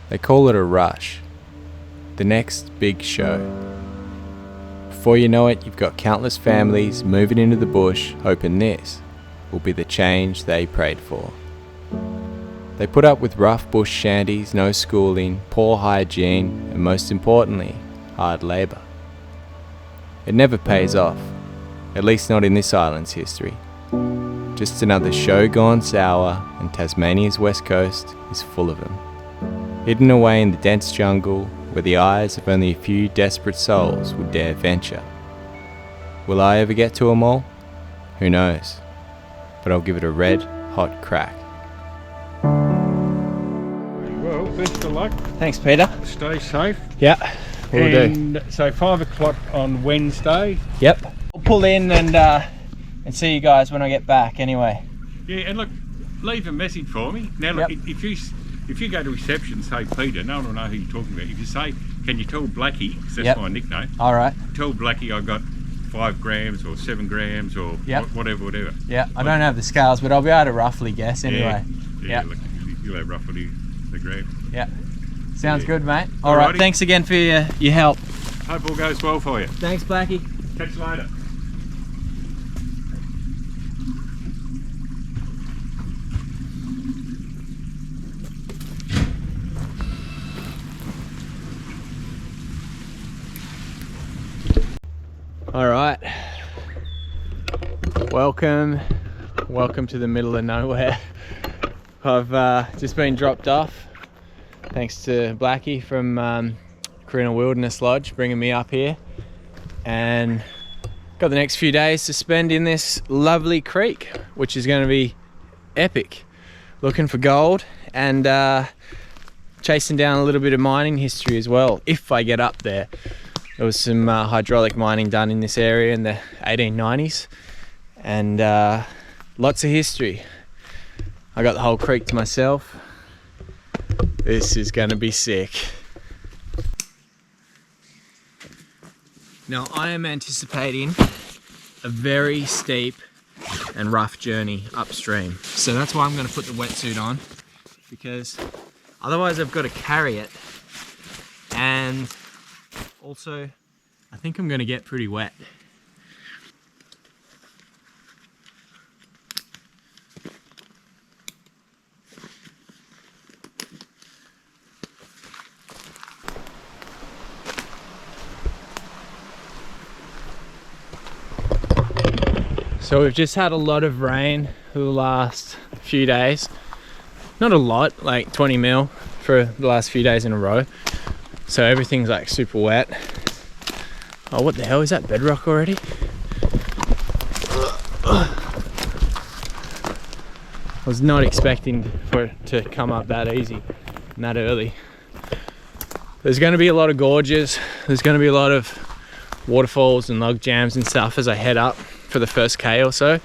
They call it a rush, the next big show. Before you know it, you've got countless families moving into the bush, hoping this will be the change they prayed for. They put up with rough bush shanties, no schooling, poor hygiene, and most importantly, hard labour. It never pays off, at least not in this island's history. Just another show gone sour, and Tasmania's west coast is full of them. Hidden away in the dense jungle, where the eyes of only a few desperate souls would dare venture. Will I ever get to them all? Who knows? But I'll give it a red hot crack. Well, best of luck. Thanks, Peter. Stay safe. Yeah, will do. And so 5 o'clock on Wednesday. Yep. I'll pull in and see you guys when I get back anyway. Yeah, and look, leave a message for me. Now, look, Yep. if you go to reception, say Peter, no one will know who you're talking about. If you say, can you tell Blackie, because that's Yep. my nickname. All right. Tell Blackie I got 5 grams or 7 grams or Yep. whatever. Yeah, I don't have the scales, but I'll be able to roughly guess anyway. Yeah, Yep. look, you'll have roughly the gram. Yeah. Sounds Yeah. good, mate. All right. Alrighty. Thanks again for your help. Hope all goes well for you. Thanks, Blackie. Catch you later. All right. Welcome to the middle of nowhere. I've just been dropped off. Thanks to Blackie from Corinna Wilderness Lodge bringing me up here, and got the next few days to spend in this lovely creek, which is going to be epic. Looking for gold and chasing down a little bit of mining history as well, if I get up there. There was some hydraulic mining done in this area in the 1890s, and lots of history. I got the whole creek to myself. This is going to be sick. Now I am anticipating a very steep and rough journey upstream. So that's why I'm going to put the wetsuit on, because otherwise I've got to carry it, and also I think I'm going to get pretty wet. So we've just had a lot of rain for the last few days. Not a lot, like 20 mil for the last few days in a row. So everything's like super wet. Oh, what the hell, is that bedrock already? I was not expecting for it to come up that easy and that early. There's going to be a lot of gorges. There's going to be a lot of waterfalls and log jams and stuff as I head up for the first K or so.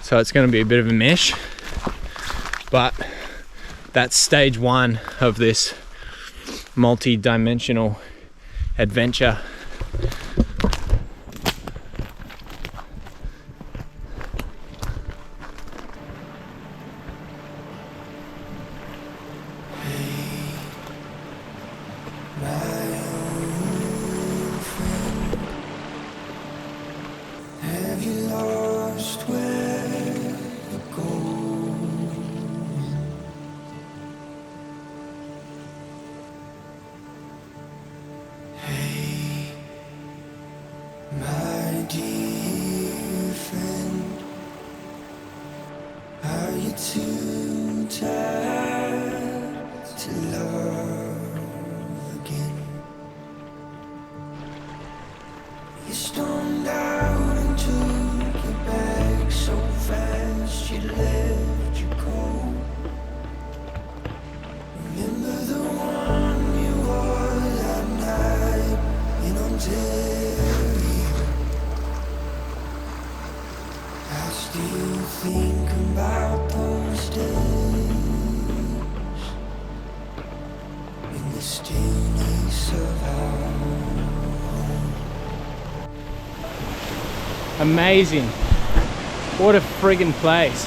So it's going to be a bit of a mish. But that's stage 1 of this multi-dimensional adventure. Have you lost where you go? Hey, my dear friend, are you too tired to love again? You stormed out and took you back so fast, you left you cold. Remember the one you wore that night in Ontario? I still think about those days in the stillness of our home. Amazing. What a friggin' place.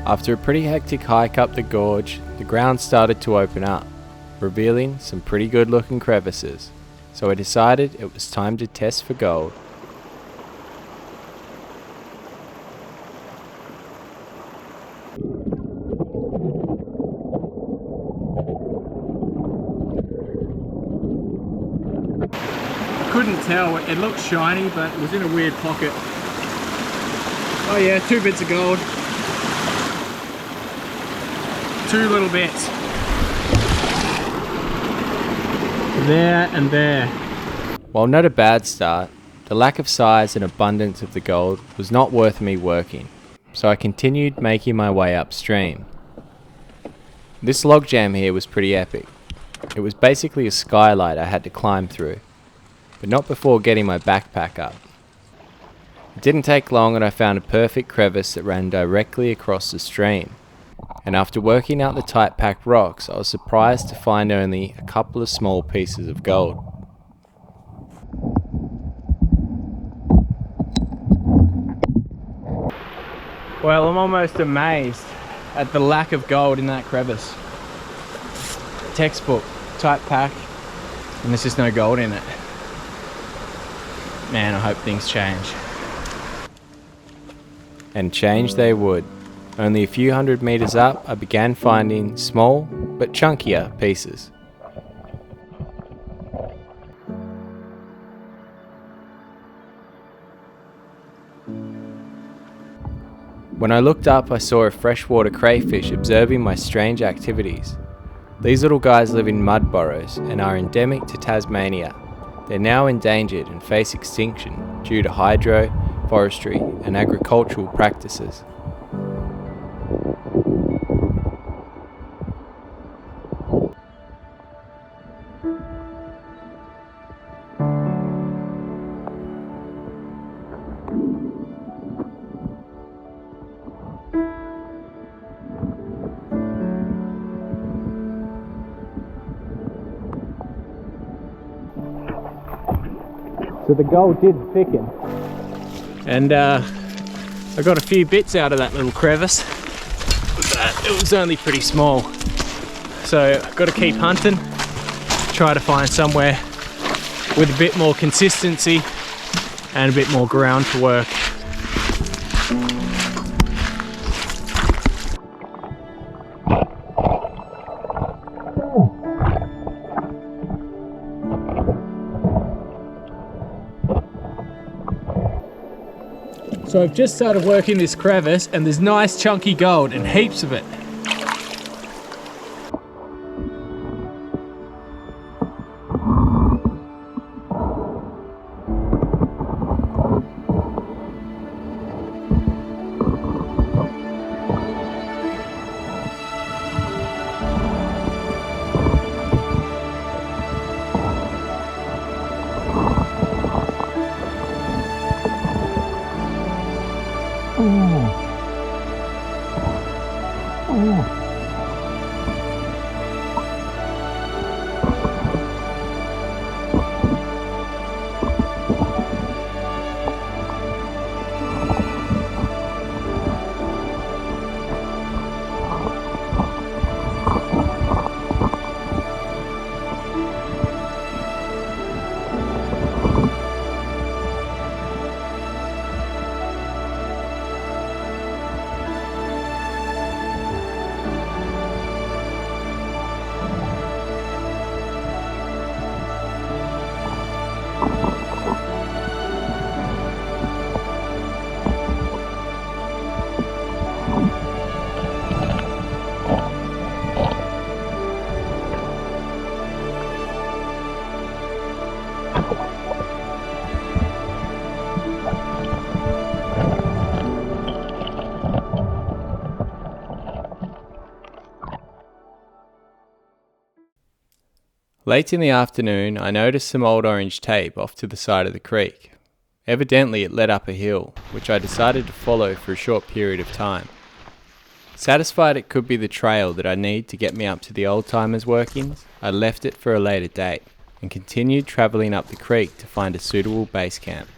After a pretty hectic hike up the gorge, the ground started to open up, revealing some pretty good looking crevices, so I decided it was time to test for gold. Couldn't tell, it looked shiny but it was in a weird pocket. Oh yeah, 2 bits of gold. 2 little bits. There and there. While not a bad start, the lack of size and abundance of the gold was not worth me working, so I continued making my way upstream. This logjam here was pretty epic. It was basically a skylight I had to climb through, but not before getting my backpack up. It didn't take long and I found a perfect crevice that ran directly across the stream, and after working out the tight packed rocks, I was surprised to find only a couple of small pieces of gold. Well, I'm almost amazed at the lack of gold in that crevice. Textbook, tight pack, and there's just no gold in it. Man, I hope things change. And change they would. Only a few hundred meters up, I began finding small but chunkier pieces. When I looked up, I saw a freshwater crayfish observing my strange activities. These little guys live in mud burrows and are endemic to Tasmania. They're now endangered and face extinction due to hydro, forestry and agricultural practices. So the gold did thicken, and I got a few bits out of that little crevice, but it was only pretty small. So I've got to keep hunting, try to find somewhere with a bit more consistency and a bit more ground to work. So I've just started working this crevice and there's nice chunky gold and heaps of it. Late in the afternoon, I noticed some old orange tape off to the side of the creek. Evidently it led up a hill, which I decided to follow for a short period of time. Satisfied it could be the trail that I need to get me up to the old timers' workings, I left it for a later date and continued travelling up the creek to find a suitable base camp.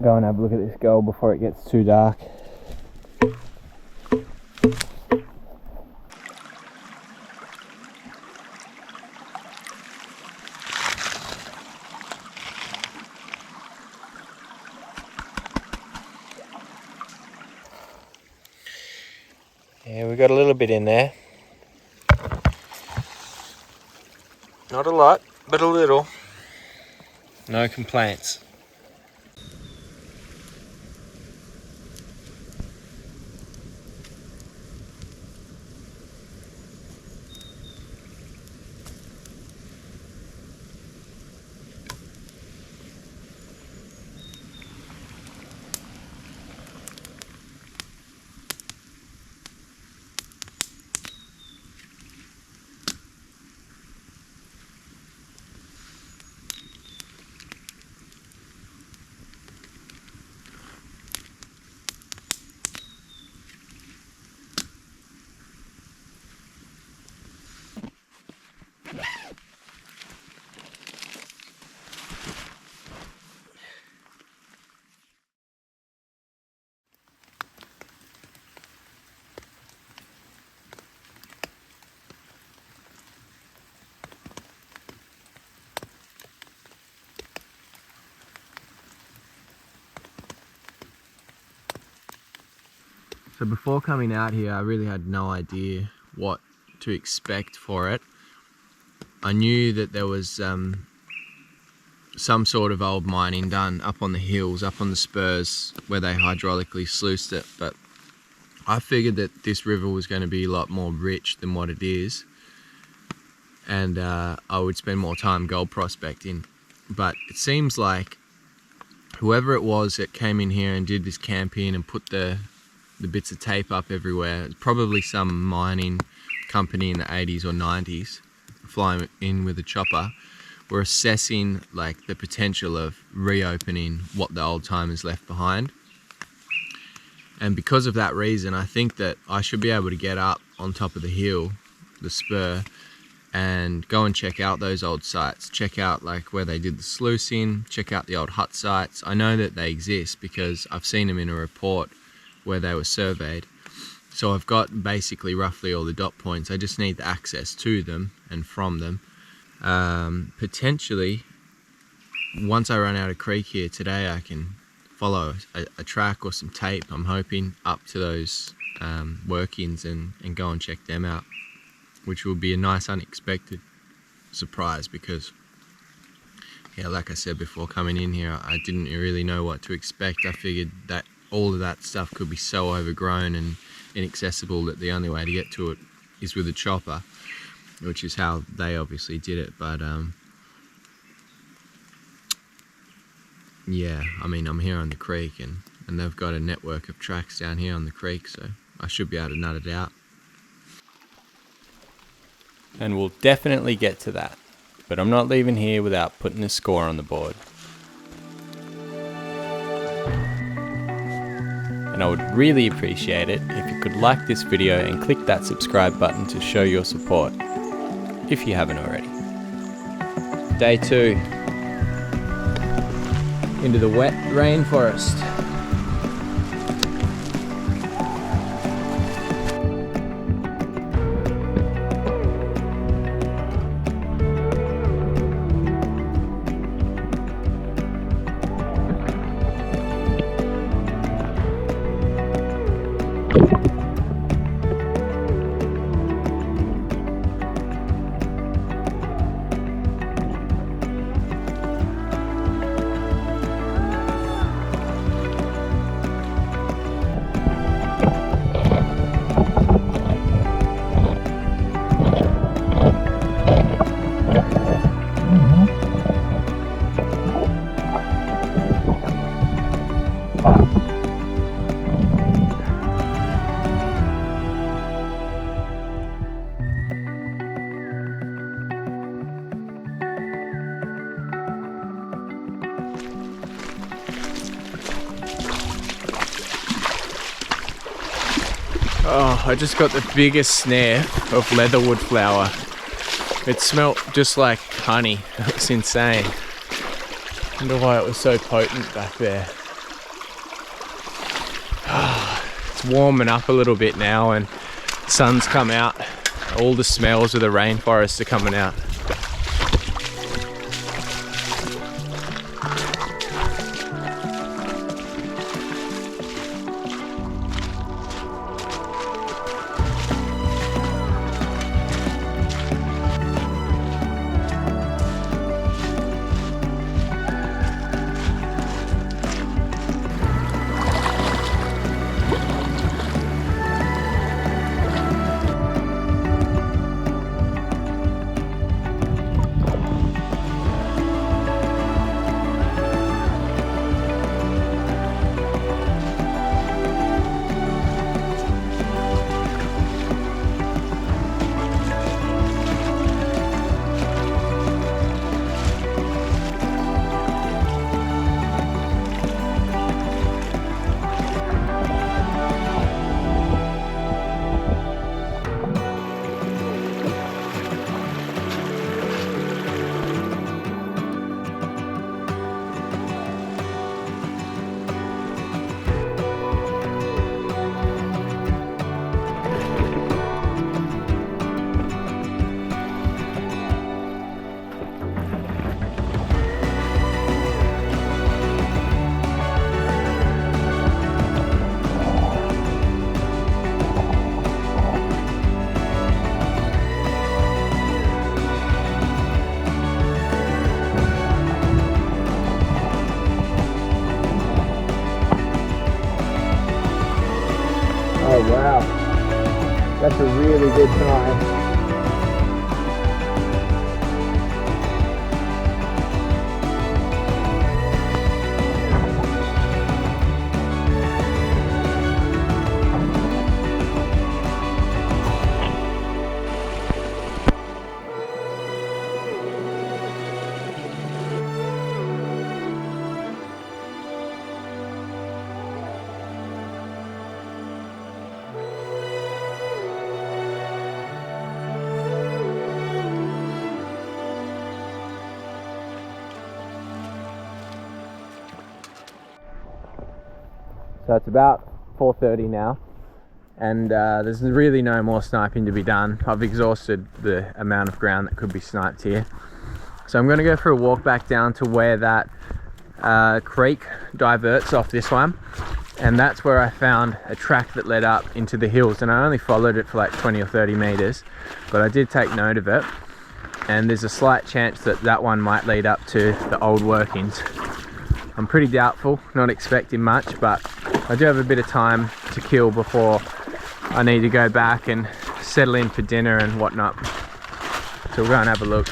Go and have a look at this gold before it gets too dark. Yeah, we got a little bit in there. Not a lot, but a little. No complaints. So before coming out here, I really had no idea what to expect for it. I knew that there was some sort of old mining done up on the hills, up on the spurs where they hydraulically sluiced it, but I figured that this river was going to be a lot more rich than what it is, and I would spend more time gold prospecting. But it seems like whoever it was that came in here and did this camping and put the bits of tape up everywhere, it's probably some mining company in the 80s or 90s flying in with a chopper, were assessing like the potential of reopening what the old timers left behind. And because of that reason, I think that I should be able to get up on top of the hill, the spur, and go and check out those old sites, check out like where they did the sluicing, check out the old hut sites. I know that they exist because I've seen them in a report where they were surveyed. So I've got basically roughly all the dot points. I just need the access to them and from them. Potentially, once I run out of creek here today, I can follow a track or some tape, I'm hoping, up to those workings and go and check them out, which will be a nice unexpected surprise because, yeah, like I said before coming in here, I didn't really know what to expect. I figured that all of that stuff could be so overgrown and inaccessible that the only way to get to it is with a chopper, which is how they obviously did it. But yeah, I mean, I'm here on the creek and they've got a network of tracks down here on the creek, so I should be able to nut it out. And we'll definitely get to that, but I'm not leaving here without putting a score on the board. And I would really appreciate it if you could like this video and click that subscribe button to show your support, if you haven't already. Day 2, into the wet rainforest. Oh, I just got the biggest snare of leatherwood flower. It smelt just like honey. It was insane. I wonder why it was so potent back there. it's warming up a little bit now and the sun's come out. All the smells of the rainforest are coming out. Oh wow, that's a really good sign. So it's about 4:30 now, and there's really no more sniping to be done. I've exhausted the amount of ground that could be sniped here. So I'm going to go for a walk back down to where that creek diverts off this one, and that's where I found a track that led up into the hills, and I only followed it for like 20 or 30 meters, but I did take note of it, and there's a slight chance that that one might lead up to the old workings. I'm pretty doubtful, not expecting much, but I do have a bit of time to kill before I need to go back and settle in for dinner and whatnot. So we'll go and have a look.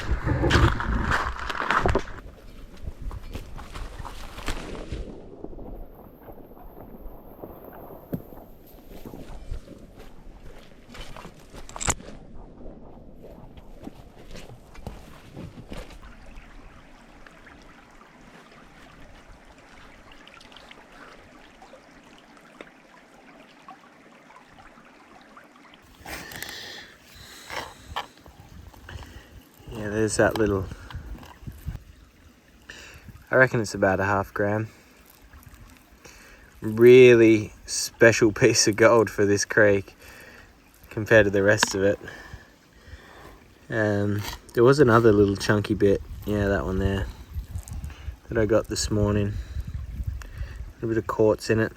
Yeah, there's that little, I reckon it's about a half gram. Really special piece of gold for this creek compared to the rest of it. There was another little chunky bit, yeah, that one there, that I got this morning. A little bit of quartz in it.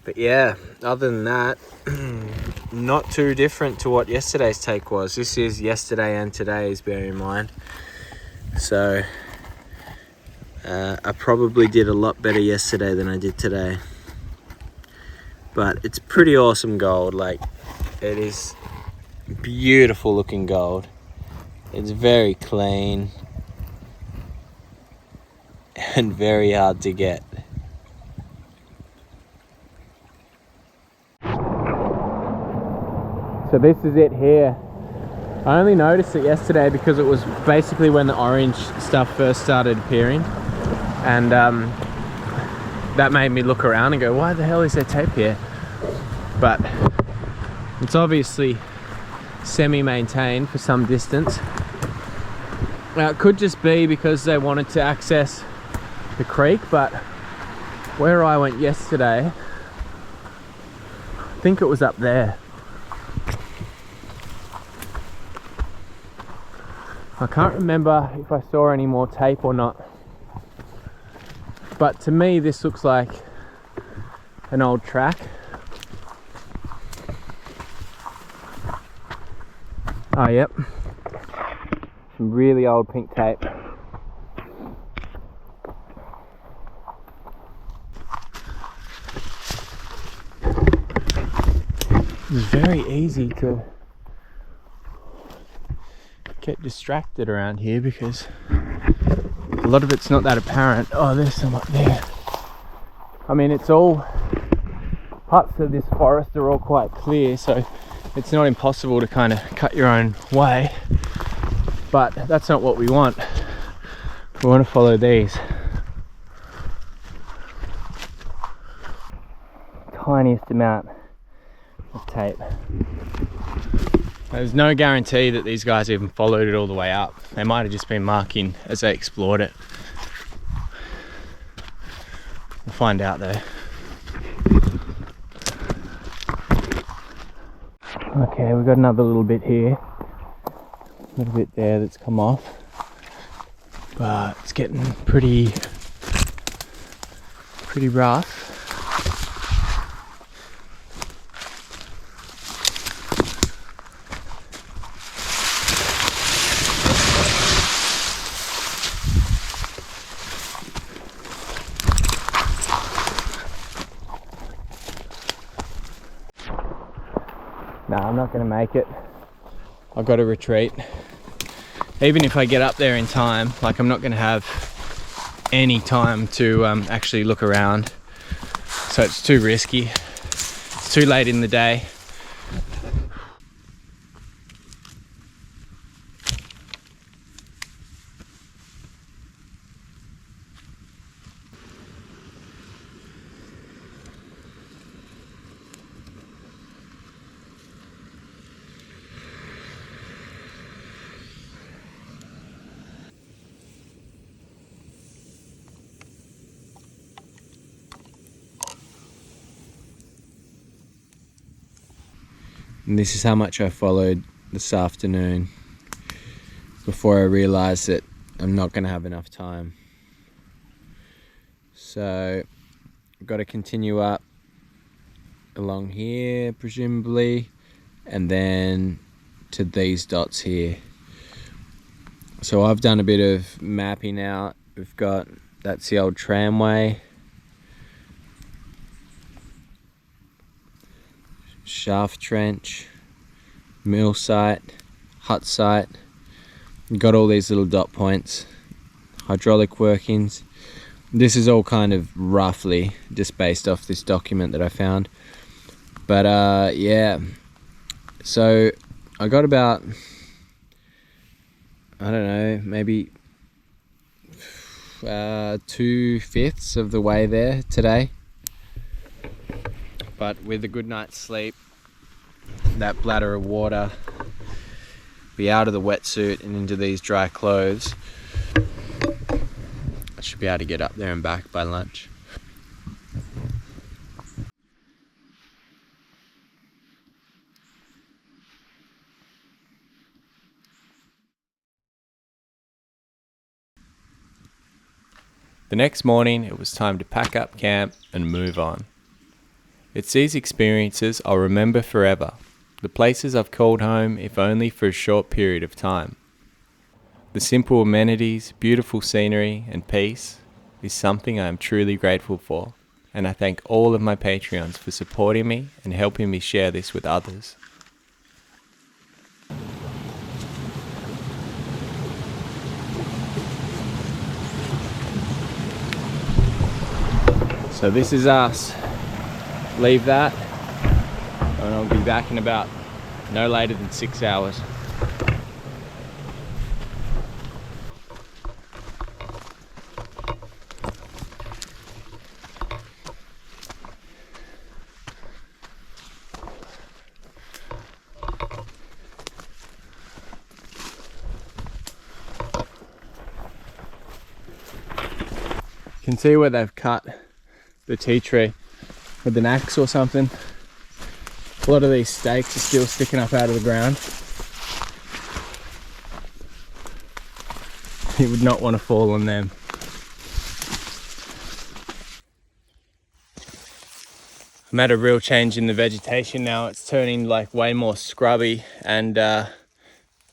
But yeah, other than that, not too different to what yesterday's take was. This is yesterday and today's, bear in mind. So I probably did a lot better yesterday than I did today. But it's pretty awesome gold. Like, it is beautiful looking gold. It's very clean and very hard to get. So this is it here. I only noticed it yesterday because it was basically when the orange stuff first started appearing, and that made me look around and go, why the hell is there tape here? But it's obviously semi-maintained for some distance. Now it could just be because they wanted to access the creek, but where I went yesterday, I think it was up there. I can't remember if I saw any more tape or not, but to me this looks like an old track. Oh yep, some really old pink tape. It's very easy to get distracted around here because a lot of it's not that apparent. Oh, there's some up there. I mean, it's all, parts of this forest are all quite clear, so it's not impossible to kind of cut your own way, but that's not what we want. We want to follow these. Tiniest amount of tape. There's no guarantee that these guys even followed it all the way up. They might have just been marking as they explored it. We'll find out though. Okay, we've got another little bit here. A little bit there that's come off. But it's getting pretty rough. No, I'm not going to make it. I've got to retreat. Even if I get up there in time, like I'm not going to have any time to actually look around. So it's too risky. It's too late in the day. And this is how much I followed this afternoon before I realised that I'm not going to have enough time. So I've got to continue up along here presumably, and then to these dots here. So I've done a bit of mapping out. We've got, that's the old tramway, shaft trench, mill site, hut site. You've got all these little dot points, hydraulic workings. This is all kind of roughly just based off this document that I found. But yeah, so I got about, I don't know, maybe 2/5 of the way there today. But with a good night's sleep, that bladder of water, be out of the wetsuit and into these dry clothes, I should be able to get up there and back by lunch. The next morning, it was time to pack up camp and move on. It's these experiences I'll remember forever, the places I've called home if only for a short period of time. The simple amenities, beautiful scenery and peace is something I am truly grateful for, and I thank all of my Patreons for supporting me and helping me share this with others. So this is us. Leave that, and I'll be back in about no later than 6 hours. You can see where they've cut the tea tree with an axe or something. A lot of these stakes are still sticking up out of the ground. You would not want to fall on them. I'm at a real change in the vegetation now. It's turning like way more scrubby and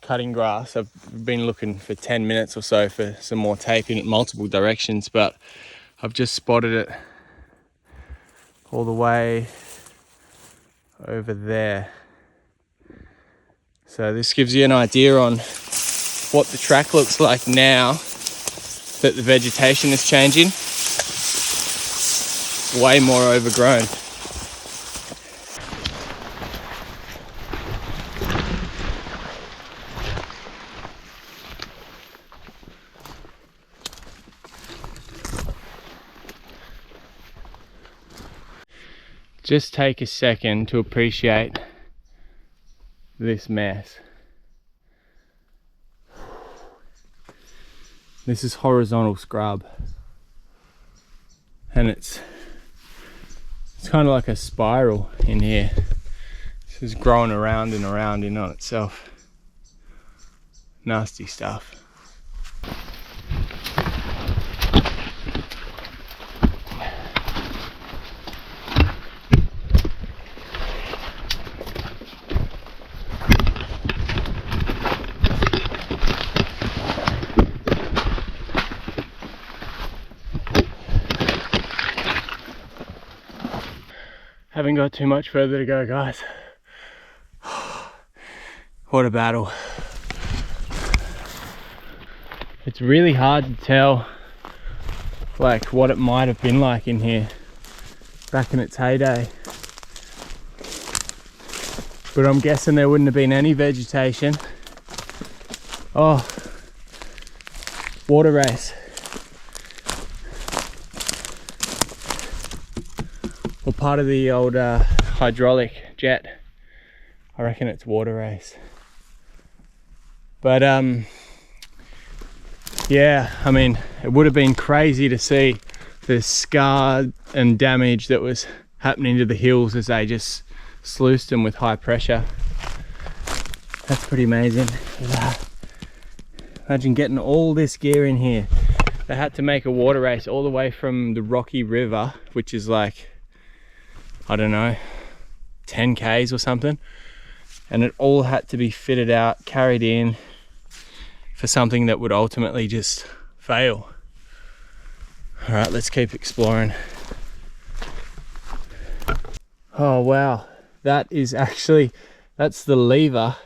cutting grass. I've been looking for 10 minutes or so for some more tape in multiple directions, but I've just spotted it all the way over there. So this gives you an idea on what the track looks like now that the vegetation is changing. Way more overgrown. Just take a second to appreciate this mess. This is horizontal scrub, and it's kind of like a spiral in here. This is growing around and around in on itself. Nasty stuff. Haven't got too much further to go, guys. What a battle. It's really hard to tell like what it might have been like in here back in its heyday. But I'm guessing there wouldn't have been any vegetation. Oh, water race. Or part of the old hydraulic jet. I reckon it's water race. But yeah, I mean, it would have been crazy to see the scar and damage that was happening to the hills as they just sluiced them with high pressure. That's pretty amazing. Imagine getting all this gear in here. They had to make a water race all the way from the Rocky River, which is like, I don't know, 10 k's or something, and it all had to be fitted out, carried in for something that would ultimately just fail. All right, let's keep exploring. Oh wow, that's the lever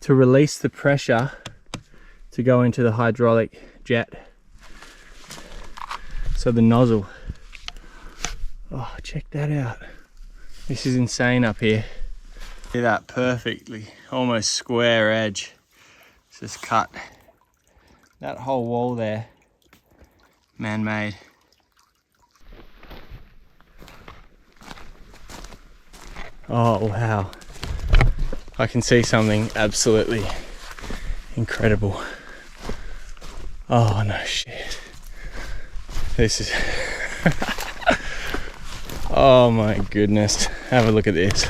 to release the pressure to go into the hydraulic jet. So the nozzle. Oh, check that out. This is insane up here. See that perfectly, almost square edge. Just cut that whole wall there, man-made. Oh wow, I can see something absolutely incredible. Oh no shit, this is oh my goodness, have a look at this.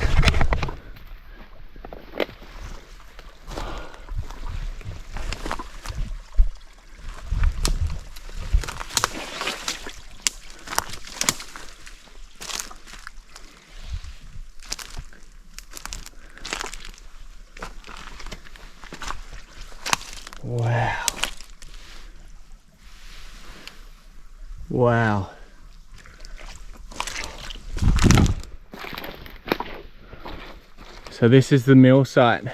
Wow. Wow. So this is the mill site.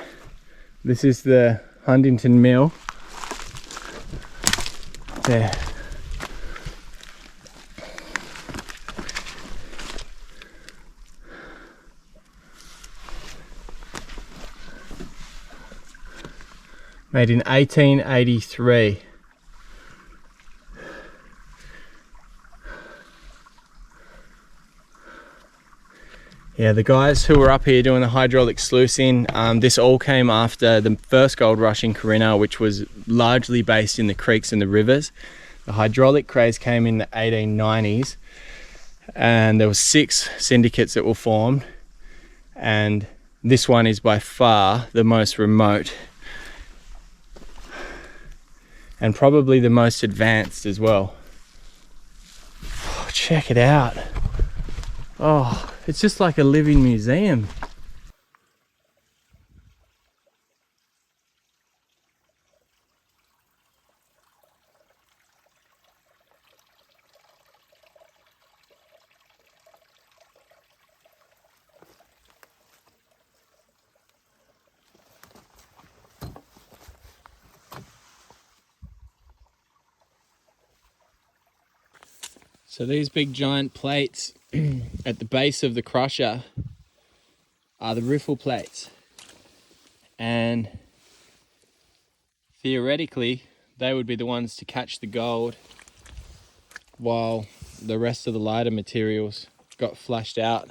This is the Huntington Mill. There. Made in 1883. Yeah, the guys who were up here doing the hydraulic sluicing, this all came after the first gold rush in Corinna, which was largely based in the creeks and the rivers. The hydraulic craze came in the 1890s, and there were 6 syndicates that were formed, and this one is by far the most remote and probably the most advanced as well. Oh, check it out. Oh, it's just like a living museum. So these big giant plates at the base of the crusher are the riffle plates, and theoretically they would be the ones to catch the gold while the rest of the lighter materials got flushed out.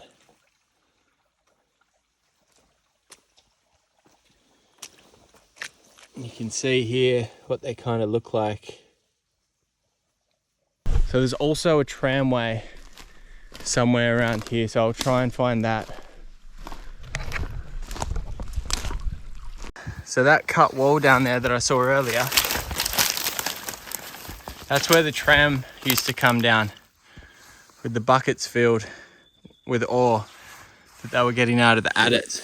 You can see here what they kind of look like. So there's also a tramway somewhere around here, so I'll try and find that. So that cut wall down there that I saw earlier, that's where the tram used to come down with the buckets filled with ore that they were getting out of the adits.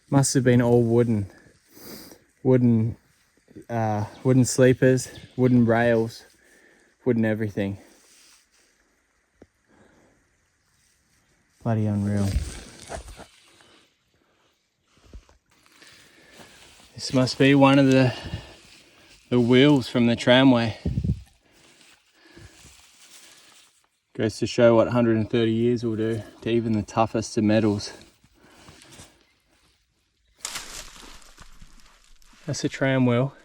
Must have been all wooden sleepers, wooden rails, wooden everything. Bloody unreal. This must be one of the wheels from the tramway. Goes to show what 130 years will do to even the toughest of metals. That's a tram wheel.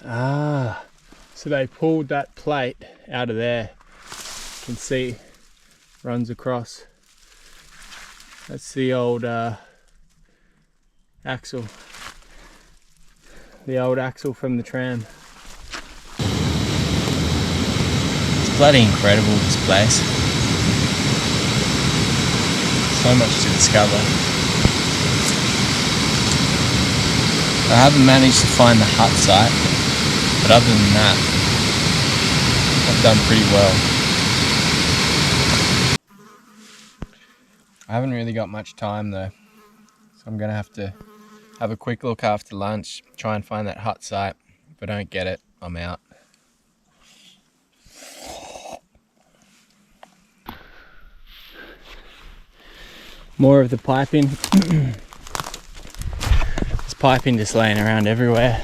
Ah, so they pulled that plate out of there. You can see runs across. That's the old axle. The old axle from the tram. It's bloody incredible, this place. So much to discover. I haven't managed to find the hut site, but other than that, I've done pretty well. I haven't really got much time though, so I'm gonna have to have a quick look after lunch, try and find that hut site. If I don't get it, I'm out. More of the piping. There's piping just laying around everywhere.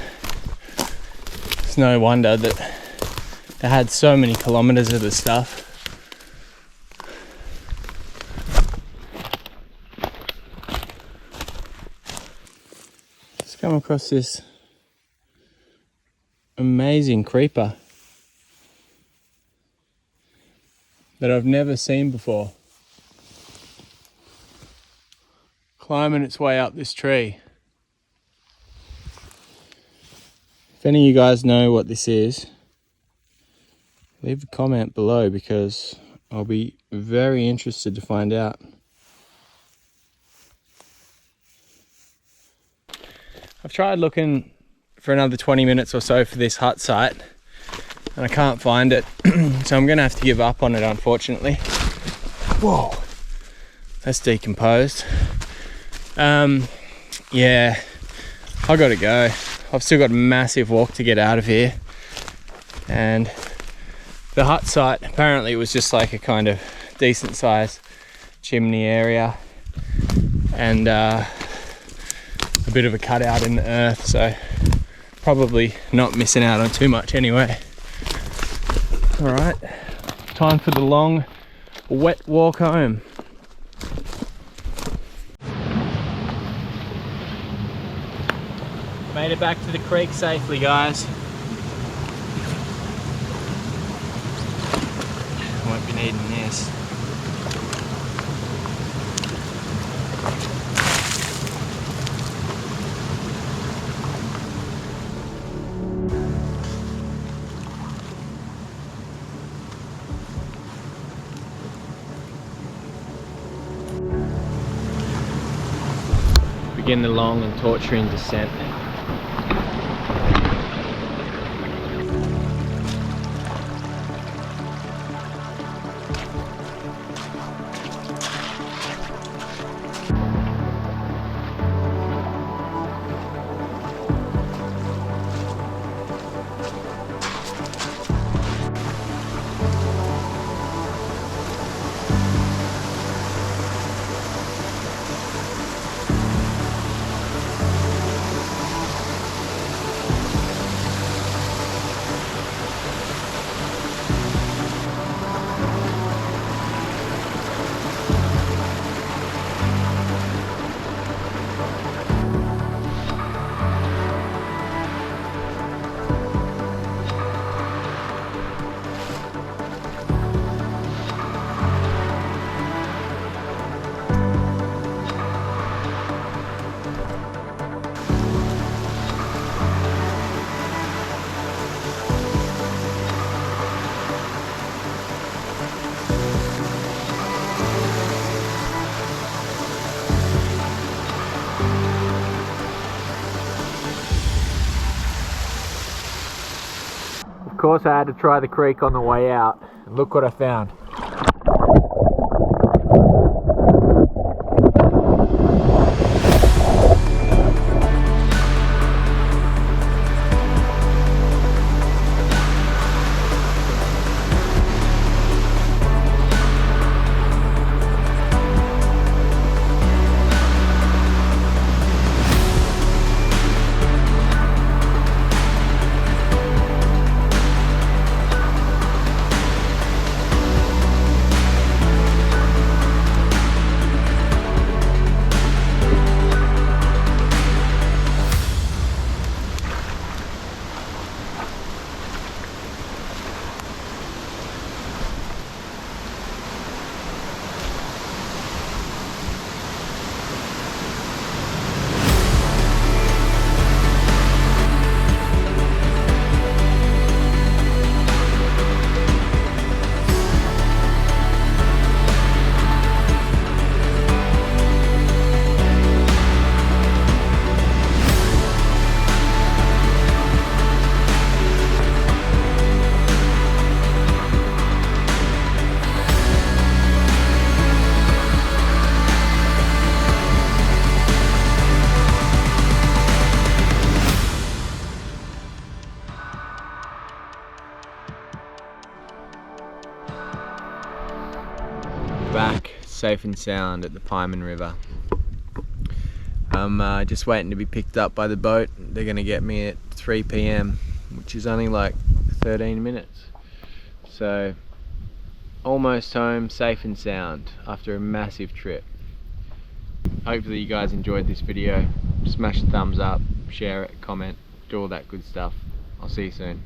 It's no wonder that they had so many kilometres of the stuff. Just come across this amazing creeper that I've never seen before. Climbing its way up this tree. If any of you guys know what this is, leave a comment below because I'll be very interested to find out. I've tried looking for another 20 minutes or so for this hut site and I can't find it, so I'm gonna have to give up on it, unfortunately. Whoa, that's decomposed. Yeah, I gotta go. I've still got a massive walk to get out of here, and the hut site apparently was just like a kind of decent sized chimney area and a bit of a cutout in the earth, so probably not missing out on too much anyway. All right, time for the long wet walk home. Made it back to the creek safely, guys. Won't be needing this. begin the long and torturing descent. Of course I had to try the creek on the way out, and look what I found. Back safe and sound at the Pieman River. I'm just waiting to be picked up by the boat. They're going to get me at 3 p.m, which is only like 13 minutes. So almost home, safe and sound after a massive trip. Hopefully you guys enjoyed this video. Smash the thumbs up, share it, comment, do all that good stuff. I'll see you soon.